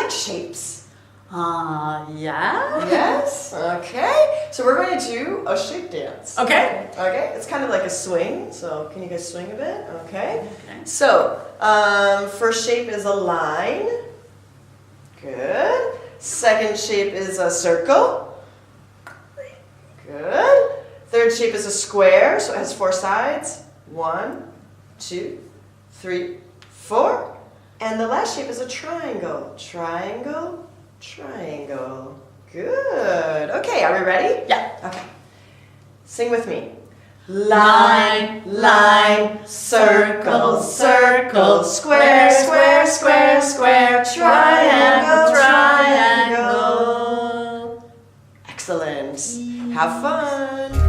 like shapes? Yeah. Yes? Okay. So we're going to do a shape dance. Okay. Okay, it's kind of like a swing. So can you guys swing a bit? Okay. Okay. So, first shape is a line. Good. Second shape is a circle. Good. Third shape is a square, so it has 4 sides. 1, 2, 3, 4. And the last shape is a triangle. Triangle, triangle. Good. Okay, are we ready? Yeah. Okay. Sing with me. Line, line, circle, circle, square, square, square, square, triangle, triangle. Excellent. Have fun.